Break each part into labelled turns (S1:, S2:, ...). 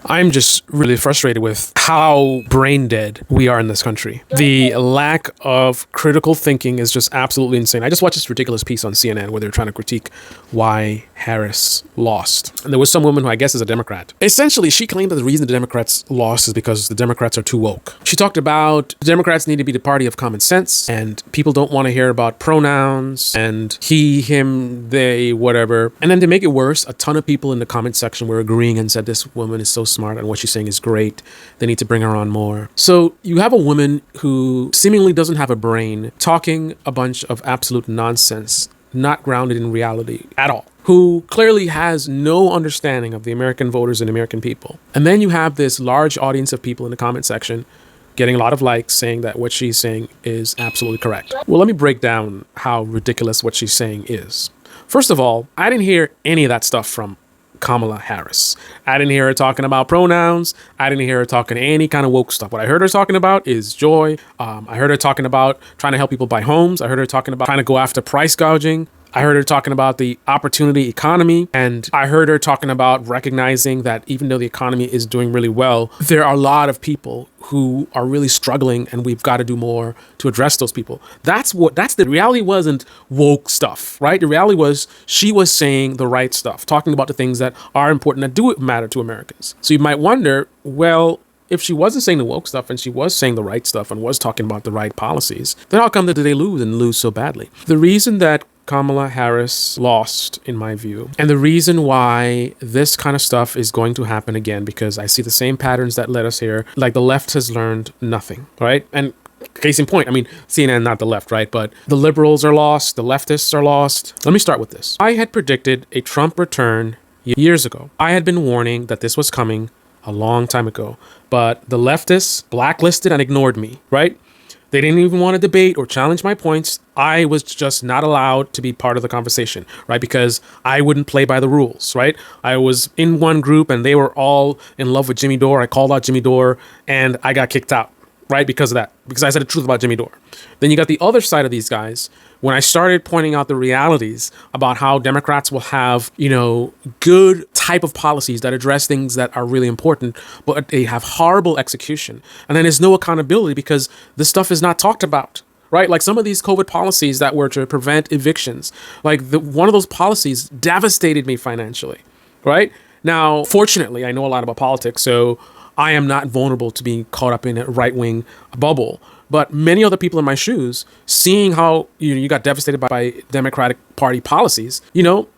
S1: I'm just really frustrated with how brain dead we are in this country. The lack of critical thinking is just absolutely insane. I just watched this ridiculous piece on CNN where they're trying to critique why Harris lost. And there was some woman who I guess is a Democrat. Essentially, she claimed that the reason the Democrats lost is because the Democrats are too woke. She talked about the Democrats need to be the party of common sense, and people don't want to hear about pronouns and he, him, they, whatever. And then to make it worse, a ton of people in the comment section were agreeing and said this woman is so smart and what she's saying is great. They need to bring her on more. So you have a woman who seemingly doesn't have a brain talking a bunch of absolute nonsense, not grounded in reality at all, who clearly has no understanding of the American voters and American people. And then you have this large audience of people in the comment section getting a lot of likes saying that what she's saying is absolutely correct. Well, let me break down how ridiculous what she's saying is. First of all, I didn't hear any of that stuff from Kamala Harris. I didn't hear her talking about pronouns. I didn't hear her talking any kind of woke stuff. What I heard her talking about is joy. I heard her talking about trying to help people buy homes. I heard her talking about trying to go after price gouging. I heard her talking about the opportunity economy, and I heard her talking about recognizing that even though the economy is doing really well, there are a lot of people who are really struggling, and we've got to do more to address those people. That's the reality. Wasn't woke stuff, right? The reality was she was saying the right stuff, talking about the things that are important, that do matter to Americans. So you might wonder, well, if she wasn't saying the woke stuff and she was saying the right stuff and was talking about the right policies, then how come that they lose and lose so badly? The reason that Kamala Harris lost, in my view, and the reason why this kind of stuff is going to happen again, because I see the same patterns that led us here. Like, the left has learned nothing, right? And case in point, I mean, CNN, not the left, right? But the liberals are lost, the leftists are lost. Let me start with this. I had predicted a Trump return years ago. I had been warning that this was coming a long time ago, but the leftists blacklisted and ignored me, right? They didn't even want to debate or challenge my points. I was just not allowed to be part of the conversation, right? Because I wouldn't play by the rules, right? I was in one group and they were all in love with Jimmy Dore. I called out Jimmy Dore and I got kicked out, right? Because of that, because I said the truth about Jimmy Dore. Then you got the other side of these guys. When I started pointing out the realities about how Democrats will have, good type of policies that address things that are really important, but they have horrible execution. And then there's no accountability because this stuff is not talked about, right? Like some of these COVID policies that were to prevent evictions, like one of those policies devastated me financially, right? Now, fortunately, I know a lot about politics, so I am not vulnerable to being caught up in a right-wing bubble. But many other people in my shoes, seeing how you got devastated by Democratic Party policies,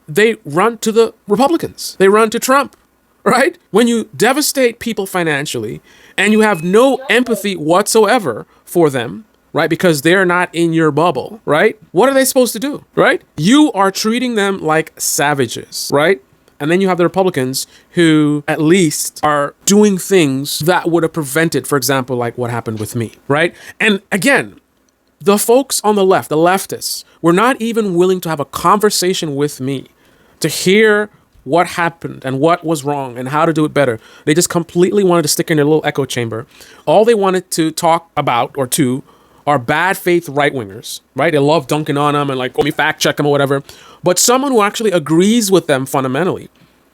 S1: they run to the Republicans. They run to Trump, right? When you devastate people financially and you have no empathy whatsoever for them, right? Because they're not in your bubble, right? What are they supposed to do, right? You are treating them like savages, right? And then you have the Republicans who at least are doing things that would have prevented, for example, like what happened with me, right? And again, the folks on the left, the leftists, were not even willing to have a conversation with me to hear what happened and what was wrong and how to do it better. They just completely wanted to stick in their little echo chamber. All they wanted to talk about are bad faith right-wingers, right? They love dunking on them and like, let me fact check them or whatever. But someone who actually agrees with them fundamentally,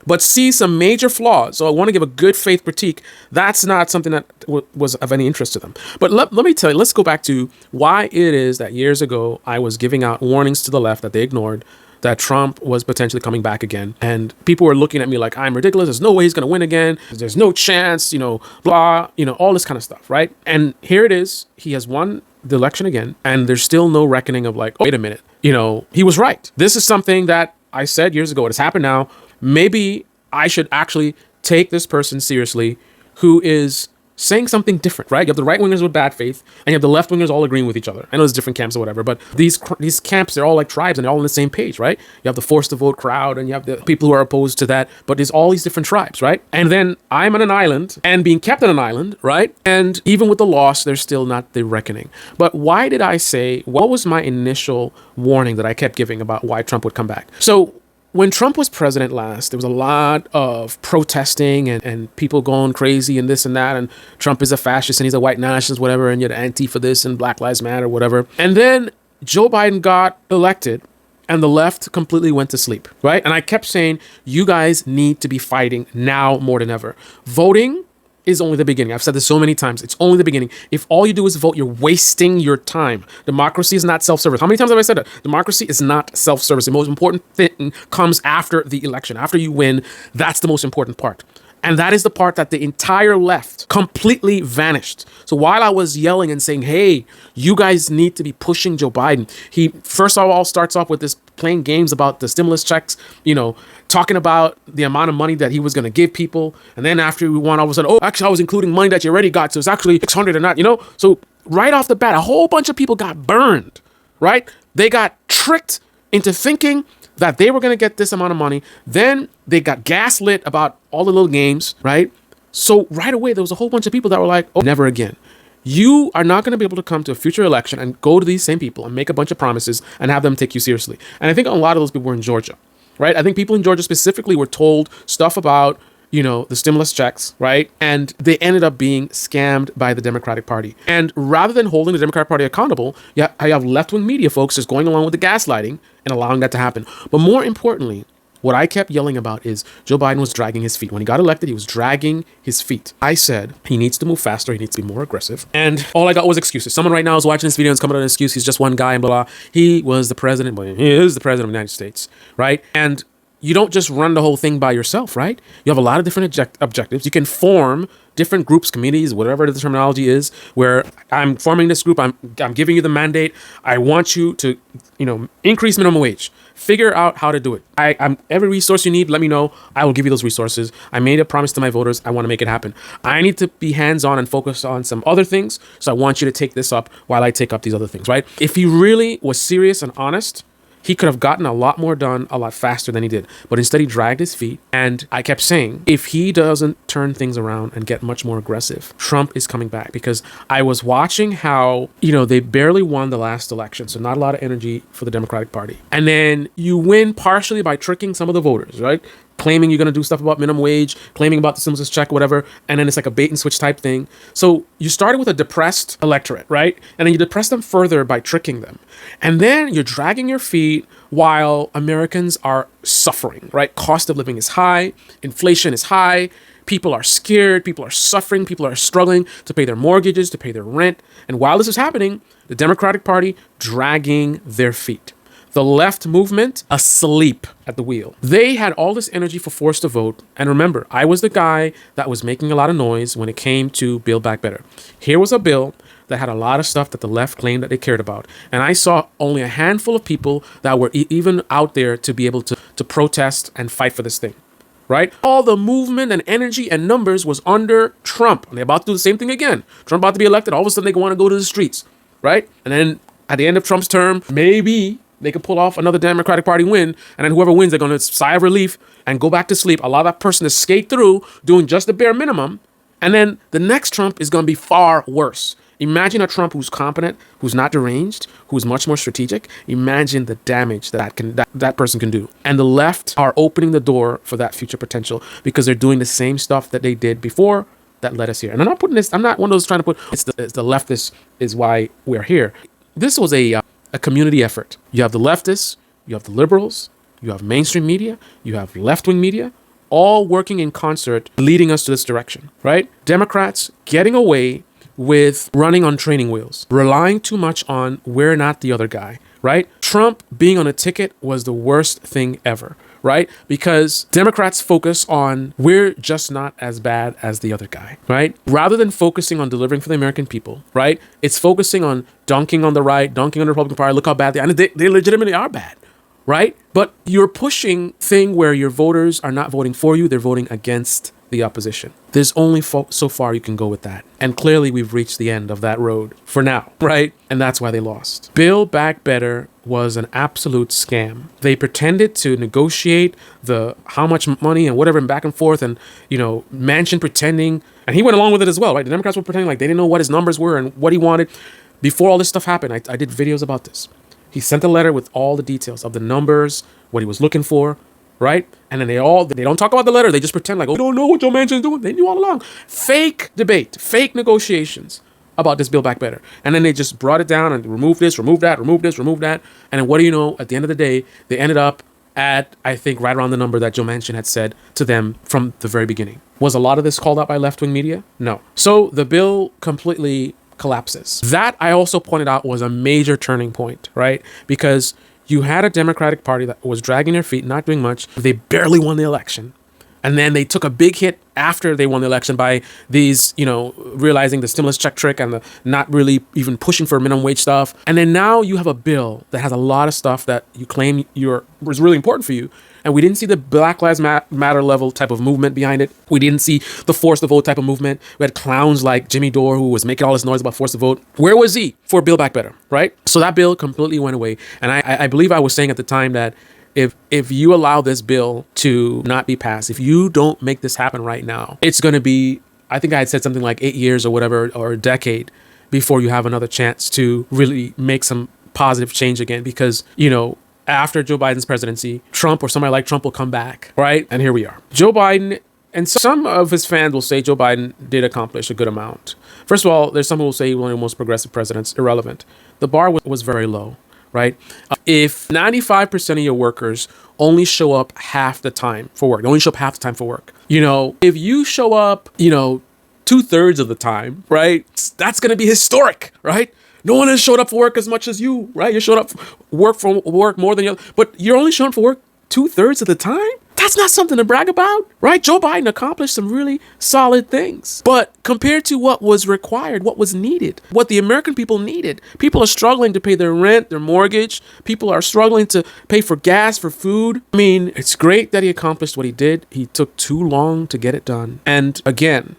S1: but sees some major flaws, so I want to give a good faith critique, that's not something that was of any interest to them. But let me tell you, let's go back to why it is that years ago I was giving out warnings to the left that they ignored, that Trump was potentially coming back again. And people were looking at me like I'm ridiculous. There's no way he's going to win again. There's no chance, blah, all this kind of stuff, right? And here it is. He has won the election again, and there's still no reckoning of like, oh, wait a minute, he was right. This is something that I said years ago. It has happened now. Maybe I should actually take this person seriously who is saying something different, right? You have the right wingers with bad faith, and you have the left wingers all agreeing with each other. I know there's different camps or whatever, but these camps, they're all like tribes and they're all on the same page, right? You have the forced to vote crowd and you have the people who are opposed to that, but there's all these different tribes, right? And then I'm on an island and being kept on an island, right? And even with the loss, there's still not the reckoning. But why did I say, what was my initial warning that I kept giving about why Trump would come back? So when Trump was president last, there was a lot of protesting and people going crazy and this and that. And Trump is a fascist and he's a white nationalist, whatever. And you're the Antifa this and Black Lives Matter, whatever. And then Joe Biden got elected. and the left completely went to sleep, right? And I kept saying, you guys need to be fighting now more than ever. Voting is only the beginning. I've said this so many times. It's only the beginning. If all you do is vote, you're wasting your time. Democracy is not self-service. How many times have I said that? Democracy is not self-service. The most important thing comes after the election. After you win, that's the most important part. And that is the part that the entire left completely vanished. So while I was yelling and saying, hey, you guys need to be pushing Joe Biden, he first of all starts off with this playing games about the stimulus checks, talking about the amount of money that he was going to give people. And then after we won, all of a sudden, oh, actually, I was including money that you already got. So it's actually 600 or not, So right off the bat, a whole bunch of people got burned, right? They got tricked into thinking that they were going to get this amount of money. Then they got gaslit about all the little games, right? So right away, there was a whole bunch of people that were like, oh, never again. You are not going to be able to come to a future election and go to these same people and make a bunch of promises and have them take you seriously. And I think a lot of those people were in Georgia, right? I think people in Georgia specifically were told stuff about, the stimulus checks, right? And they ended up being scammed by the Democratic Party. And rather than holding the Democratic Party accountable, you have left-wing media folks just going along with the gaslighting and allowing that to happen. But more importantly, what I kept yelling about is Joe Biden was dragging his feet. When he got elected, he was dragging his feet. I said he needs to move faster. He needs to be more aggressive. And all I got was excuses. Someone right now is watching this video and is coming up with an excuse. He's just one guy and blah, blah. He was the president. Well, he is the president of the United States, right? And you don't just run the whole thing by yourself, right? You have a lot of different objectives. You can form different groups, committees, whatever the terminology is, where I'm forming this group. I'm giving you the mandate. I want you to, increase minimum wage. Figure out how to do it. I'm every resource you need, let me know. I will give you those resources. I made a promise to my voters. I want to make it happen. I need to be hands-on and focus on some other things. So I want you to take this up while I take up these other things, right? If he really was serious and honest, he could have gotten a lot more done a lot faster than he did. But instead, he dragged his feet. And I kept saying, if he doesn't turn things around and get much more aggressive, Trump is coming back. Because I was watching how, they barely won the last election. So not a lot of energy for the Democratic Party. And then you win partially by tricking some of the voters, right? Claiming you're going to do stuff about minimum wage, claiming about the stimulus check, whatever. And then it's like a bait and switch type thing. So you started with a depressed electorate, right? And then you depress them further by tricking them. And then you're dragging your feet while Americans are suffering, right? Cost of living is high. Inflation is high. People are scared. People are suffering. People are struggling to pay their mortgages, to pay their rent. And while this is happening, the Democratic Party dragging their feet. The left movement asleep at the wheel. They had all this energy for forced to vote. And remember, I was the guy that was making a lot of noise when it came to Build Back Better. Here was a bill that had a lot of stuff that the left claimed that they cared about. And I saw only a handful of people that were even out there to be able to protest and fight for this thing, right? All the movement and energy and numbers was under Trump. And they're about to do the same thing again. Trump about to be elected. All of a sudden, they want to go to the streets, right? And then at the end of Trump's term, maybe they could pull off another Democratic Party win, and then whoever wins, they're going to sigh of relief and go back to sleep. Allow that person to skate through doing just the bare minimum, and then the next Trump is going to be far worse. Imagine a Trump who's competent, who's not deranged, who's much more strategic. Imagine the damage that person can do. And the left are opening the door for that future potential because they're doing the same stuff that they did before that led us here. And I'm not one of those trying to put, it's the leftist is why we're here. This was a community effort. You have the leftists, you have the liberals, you have mainstream media, you have left-wing media, all working in concert, leading us to this direction, right? Democrats getting away with running on training wheels, relying too much on we're not the other guy, right? Trump being on a ticket was the worst thing ever, right? Because Democrats focus on we're just not as bad as the other guy, right? Rather than focusing on delivering for the American people, right? It's focusing on dunking on the right, dunking on the Republican Party. Look how bad they legitimately are bad, right? But you're pushing thing where your voters are not voting for you, they're voting against the opposition. There's only so far you can go with that. And clearly we've reached the end of that road for now, right? And that's why they lost. Build Back Better was an absolute scam. They pretended to negotiate the how much money and whatever and back and forth and, Manchin pretending, and he went along with it as well, right? The Democrats were pretending like they didn't know what his numbers were and what he wanted. Before all this stuff happened, I did videos about this. He sent a letter with all the details of the numbers, what he was looking for, right? And then they don't talk about the letter. They just pretend like, oh, we don't know what Joe Manchin is doing. They knew all along. Fake debate, fake negotiations. about this Build Back Better. And then they just brought it down and removed this, removed that, removed this, removed that. And then what do you know? At the end of the day, they ended up at, I think, right around the number that Joe Manchin had said to them from the very beginning. Was a lot of this called out by left-wing media? No. So the bill completely collapses. That, I also pointed out, was a major turning point, right? Because you had a Democratic Party that was dragging their feet, not doing much. They barely won the election. And then they took a big hit after they won the election by these, realizing the stimulus check trick and the not really even pushing for minimum wage stuff. And then now you have a bill that has a lot of stuff that you claim was really important for you. And we didn't see the Black Lives Matter level type of movement behind it. We didn't see the force the vote type of movement. We had clowns like Jimmy Dore who was making all this noise about force the vote. Where was he for Build Back Better, right? So that bill completely went away. And I believe I was saying at the time that if you allow this bill to not be passed, if you don't make this happen right now, it's going to be, I think I had said something like 8 years or whatever, or a decade before you have another chance to really make some positive change again. Because, after Joe Biden's presidency, Trump or somebody like Trump will come back, right? And here we are. Joe Biden, and some of his fans will say Joe Biden did accomplish a good amount. First of all, there's some who will say he was one of the most progressive presidents. Irrelevant. The bar was very low. Right? If 95% of your workers only show up half the time for work, if you show up, 2/3 of the time, right? That's going to be historic, right? No one has showed up for work as much as you, right? You showed up for work more than you, but you're only showing up for work 2/3 of the time. That's not something to brag about, right? Joe Biden accomplished some really solid things. But compared to what was required, what was needed, what the American people needed, people are struggling to pay their rent, their mortgage. People are struggling to pay for gas, for food. I mean, it's great that he accomplished what he did. He took too long to get it done. And again,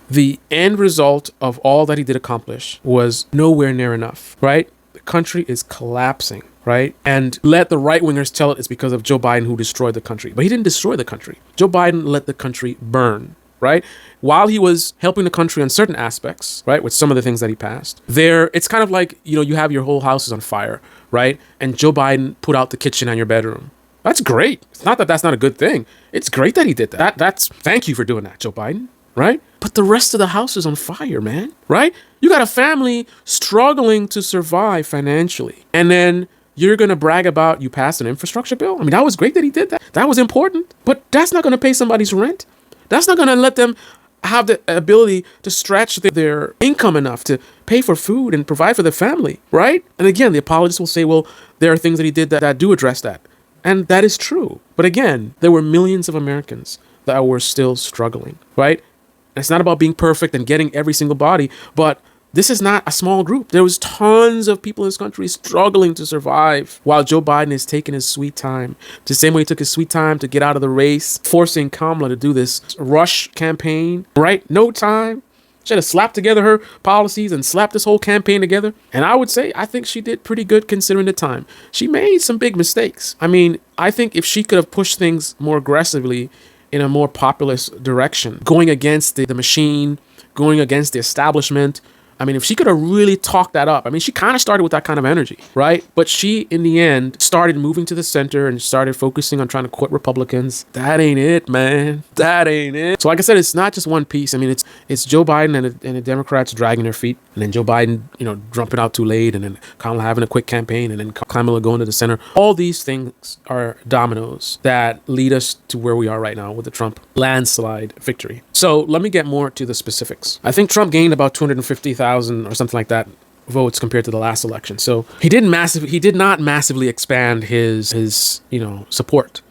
S1: the end result of all that he did accomplish was nowhere near enough, right? The country is collapsing. Right? And let the right-wingers tell it it's because of Joe Biden who destroyed the country. But he didn't destroy the country. Joe Biden let the country burn, right? While he was helping the country on certain aspects, right, with some of the things that he passed, it's kind of like, you have your whole house is on fire, right? And Joe Biden put out the kitchen and your bedroom. That's great. It's not that that's not a good thing. It's great that he did that. Thank you for doing that, Joe Biden, right? But the rest of the house is on fire, man, right? You got a family struggling to survive financially. And then you're going to brag about you passed an infrastructure bill? I mean, that was great that he did that. That was important. But that's not going to pay somebody's rent. That's not going to let them have the ability to stretch their income enough to pay for food and provide for their family, right? And again, the apologists will say, well, there are things that he did that do address that. And that is true. But again, there were millions of Americans that were still struggling, right? And it's not about being perfect and getting every single body, but this is not a small group. There was tons of people in this country struggling to survive while Joe Biden is taking his sweet time. The same way he took his sweet time to get out of the race, forcing Kamala to do this rush campaign, right? No time. She had to slap together her policies and slap this whole campaign together. And I would say, I think she did pretty good considering the time. She made some big mistakes. I mean, I think if she could have pushed things more aggressively in a more populist direction, going against the machine, going against the establishment, I mean, if she could have really talked that up, I mean, she kind of started with that kind of energy, right? But she, in the end, started moving to the center and started focusing on trying to quit Republicans. That ain't it, man. That ain't it. So like I said, it's not just one piece. I mean, it's Joe Biden and the Democrats dragging their feet, and then Joe Biden, jumping out too late, and then Kamala having a quick campaign, and then Kamala going to the center. All these things are dominoes that lead us to where we are right now with the Trump landslide victory. So let me get more to the specifics. I think Trump gained about 250,000 or something like that votes compared to the last election. So he did not massively expand his support.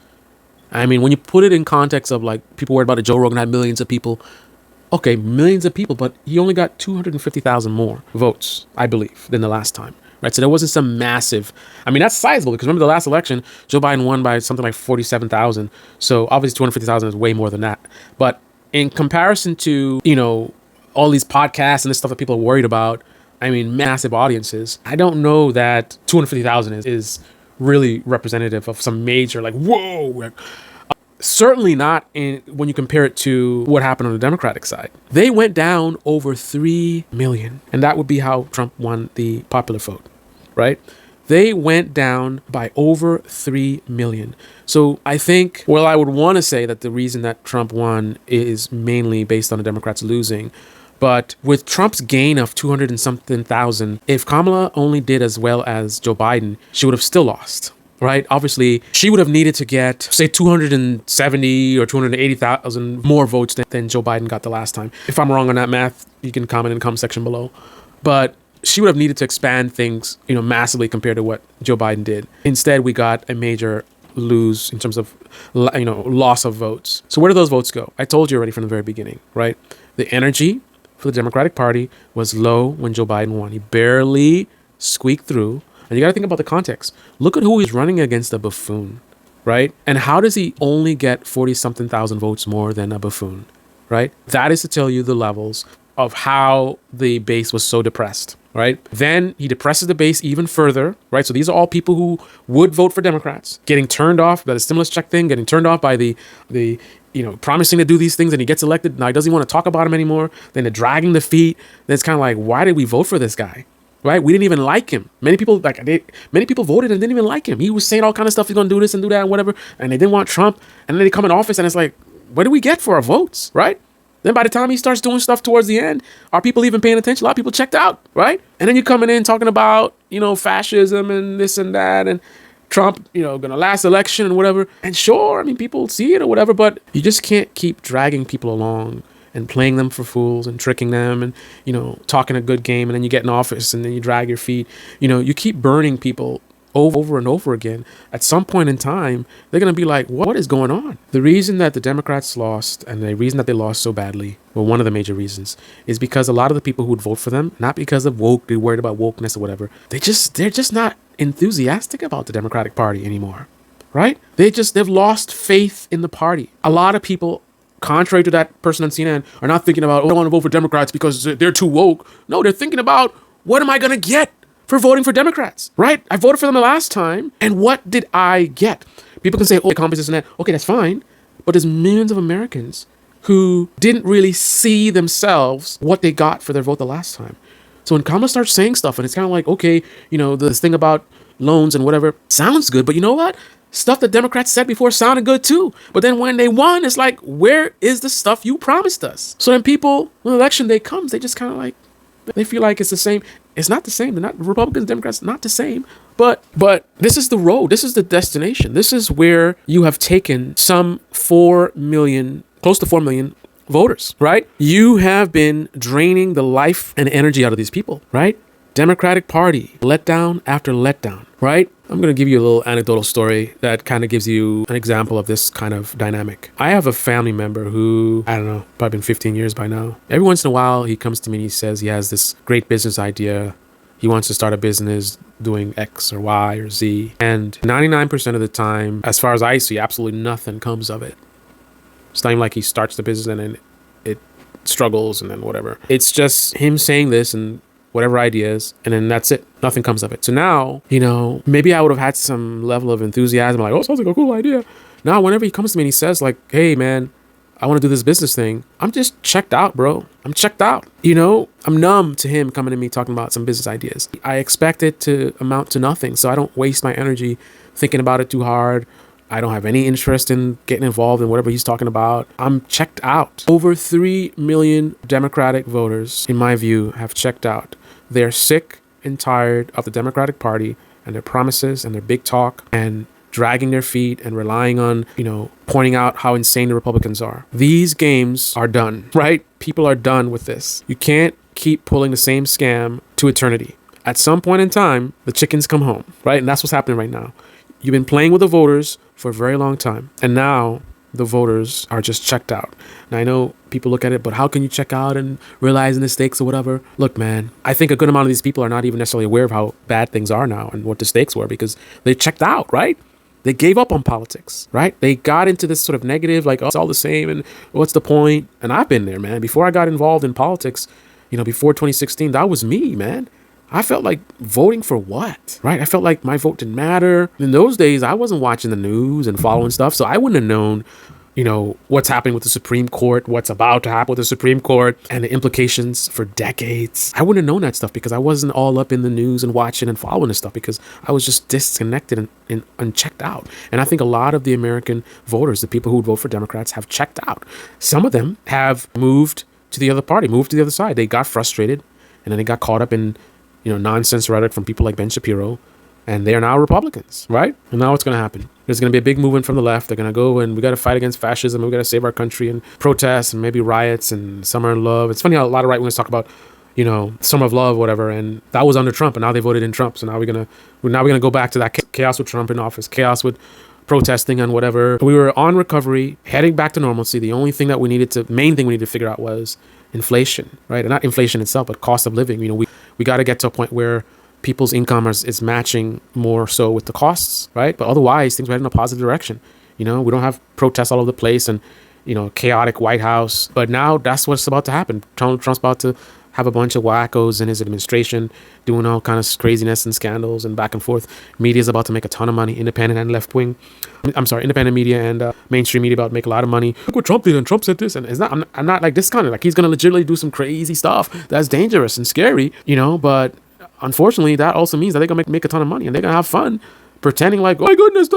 S1: I mean, when you put it in context of like people worried about it, Joe Rogan had millions of people. Okay, millions of people, but he only got 250,000 more votes, I believe, than the last time. Right, so there wasn't some massive. I mean, that's sizable because remember the last election, Joe Biden won by something like 47,000. So obviously 250,000 is way more than that. But in comparison to all these podcasts and this stuff that people are worried about, I mean, massive audiences, I don't know that 250,000 is really representative of some major, like, whoa. Certainly not when you compare it to what happened on the Democratic side. They went down over 3 million, and that would be how Trump won the popular vote, right? They went down by over 3 million. So I think, I would want to say that the reason that Trump won is mainly based on the Democrats losing. But with Trump's gain of 200 and something thousand, if Kamala only did as well as Joe Biden, she would have still lost. Right? Obviously, she would have needed to get, say, 270 or 280,000 more votes than Joe Biden got the last time. If I'm wrong on that math, you can comment in the comment section below. But she would have needed to expand things, massively compared to what Joe Biden did. Instead, we got a major lose in terms of, loss of votes. So where do those votes go? I told you already from the very beginning, right? The energy for the Democratic Party was low when Joe Biden won. He barely squeaked through. And you got to think about the context. Look at who he's running against, a buffoon, right? And how does he only get 40-something thousand votes more than a buffoon, right? That is to tell you the levels of how the base was so depressed, right? Then he depresses the base even further, right? So these are all people who would vote for Democrats, getting turned off by the stimulus check thing, getting turned off by the promising to do these things, and he gets elected. Now he doesn't want to talk about him anymore. Then they're dragging the feet. Then it's kind of like, why did we vote for this guy? Right? We didn't even like him. Many people voted and didn't even like him. He was saying all kind of stuff. He's going to do this and do that and whatever. And they didn't want Trump. And then they come in office and it's like, what do we get for our votes? Right? Then by the time he starts doing stuff towards the end, are people even paying attention? A lot of people checked out. Right? And then you're coming in talking about, fascism and this and that and Trump, gonna last election and whatever. And sure, people see it or whatever, but you just can't keep dragging people along and playing them for fools and tricking them and, talking a good game, and then you get in office and then you drag your feet. You keep burning people over and over again. At some point in time, they're going to be like, what is going on? The reason that the Democrats lost, and the reason that they lost so badly, well, one of the major reasons, is because a lot of the people who would vote for them, not because of they're worried about wokeness or whatever, they're just not enthusiastic about the Democratic Party anymore, right? They've lost faith in the party. A lot of people, contrary to that person on CNN, are not thinking about, I don't want to vote for Democrats because they're too woke. No, they're thinking about, what am I going to get for voting for Democrats, right? I voted for them the last time, and what did I get? People can say, accomplish this and that. Okay, that's fine. But there's millions of Americans who didn't really see themselves what they got for their vote the last time. So when Kamala starts saying stuff, and it's kind of like, okay, this thing about loans and whatever sounds good, but you know what? Stuff that Democrats said before sounded good too. But then when they won, it's like, where is the stuff you promised us? So then people, when election day comes, they just kind of like, they feel like it's the same. It's not the same. They're not Republicans, Democrats, not the same. But this is the road. This is the destination. This is where you have taken some 4 million, close to 4 million voters, right? You have been draining the life and energy out of these people, right? Democratic Party, letdown after letdown, right? I'm going to give you a little anecdotal story that kind of gives you an example of this kind of dynamic. I have a family member who, I don't know, probably been 15 years by now. Every once in a while, he comes to me and he says he has this great business idea. He wants to start a business doing X or Y or Z. And 99% of the time, as far as I see, absolutely nothing comes of it. It's not even like he starts the business and then it struggles and then whatever. It's just him saying this and whatever ideas, and then that's it. Nothing comes of it. So now, maybe I would have had some level of enthusiasm, like, sounds like a cool idea. Now, whenever he comes to me and he says like, hey man, I want to do this business thing, I'm just checked out, bro. I'm checked out. I'm numb to him coming to me talking about some business ideas. I expect it to amount to nothing, so I don't waste my energy thinking about it too hard. I don't have any interest in getting involved in whatever he's talking about. I'm checked out. Over 3 million Democratic voters, in my view, have checked out. They're sick and tired of the Democratic Party and their promises and their big talk and dragging their feet and relying on, pointing out how insane the Republicans are. These games are done, right? People are done with this. You can't keep pulling the same scam to eternity. At some point in time, the chickens come home, right? And that's what's happening right now. You've been playing with the voters for a very long time. And now the voters are just checked out. And I know people look at it, but how can you check out and realizing the stakes or whatever? Look, man, I think a good amount of these people are not even necessarily aware of how bad things are now and what the stakes were because they checked out, right? They gave up on politics, right? They got into this sort of negative, like, it's all the same and what's the point? And I've been there, man. Before I got involved in politics, before 2016, that was me, man. I felt like voting for what, right? I felt like my vote didn't matter. In those days, I wasn't watching the news and following stuff, so I wouldn't have known, what's happening with the Supreme Court, what's about to happen with the Supreme Court, and the implications for decades. I wouldn't have known that stuff because I wasn't all up in the news and watching and following this stuff because I was just disconnected and checked out. And I think a lot of the American voters, the people who would vote for Democrats, have checked out. Some of them have moved to the other party, moved to the other side. They got frustrated, and then they got caught up in, nonsense rhetoric from people like Ben Shapiro, and they are now Republicans, right? And now what's going to happen? There's going to be a big movement from the left. They're going to go and we got to fight against fascism. We got to save our country, and protests and maybe riots and summer of love. It's funny how a lot of right wingers talk about, summer of love, whatever. And that was under Trump, and now they voted in Trump. So now we're gonna go back to that chaos with Trump in office, chaos with protesting and whatever. We were on recovery, heading back to normalcy. The only thing that main thing we needed to figure out was inflation, right? And not inflation itself, but cost of living. We got to get to a point where people's income is matching more so with the costs, right? But otherwise, things are heading in a positive direction. We don't have protests all over the place and, chaotic White House. But now that's what's about to happen. Trump's about to have a bunch of wackos in his administration doing all kind of craziness and scandals and back and forth. Media is about to make a ton of money, independent and left wing. Independent media and mainstream media about to make a lot of money. Look what Trump did, and Trump said this, and it's not. I'm not like discounting. Like he's gonna legitimately do some crazy stuff that's dangerous and scary, But unfortunately, that also means that they're gonna make a ton of money and they're gonna have fun pretending like, oh my goodness,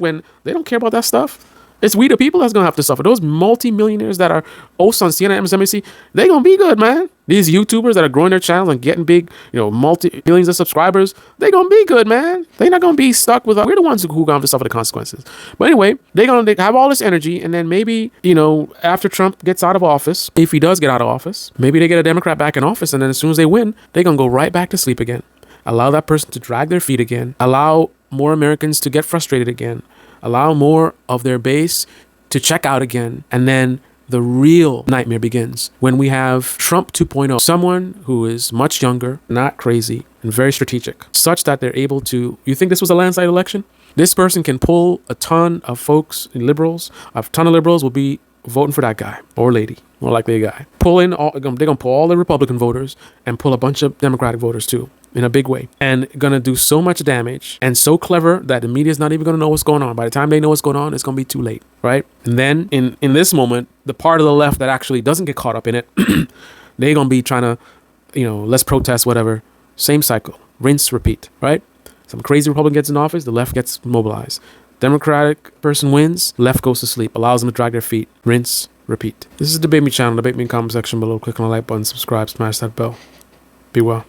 S1: when they don't care about that stuff. It's we the people that's gonna have to suffer. Those multi-millionaires that are hosts on CNN, MSNBC, they gonna be good, man. These YouTubers that are growing their channels and getting big, multi-millions of subscribers, they gonna be good, man. They not gonna be stuck with we're the ones who gonna have to suffer the consequences. But anyway, they have all this energy, and then maybe, after Trump gets out of office, if he does get out of office, maybe they get a Democrat back in office, and then as soon as they win, they gonna go right back to sleep again. Allow that person to drag their feet again. Allow more Americans to get frustrated again. Allow more of their base to check out again. And then the real nightmare begins when we have Trump 2.0, someone who is much younger, not crazy, and very strategic, such that they're able to, you think this was a landslide election? This person can pull a ton of folks, liberals, a ton of liberals will be voting for that guy or lady, more likely a guy. They're gonna pull all the Republican voters and pull a bunch of Democratic voters too, in a big way, and gonna do so much damage and so clever that the media is not even gonna know what's going on. By the time they know what's going on, it's gonna be too late, right? And then in this moment, the part of the left that actually doesn't get caught up in it, they're gonna be trying to, let's protest, whatever. Same cycle, rinse, repeat, right? Some crazy Republican gets in office, the left gets mobilized. Democratic person wins, left goes to sleep, allows them to drag their feet, rinse, repeat. This is Debate Me channel. Debate Me in the comment section below. Click on the like button, subscribe, smash that bell. Be well.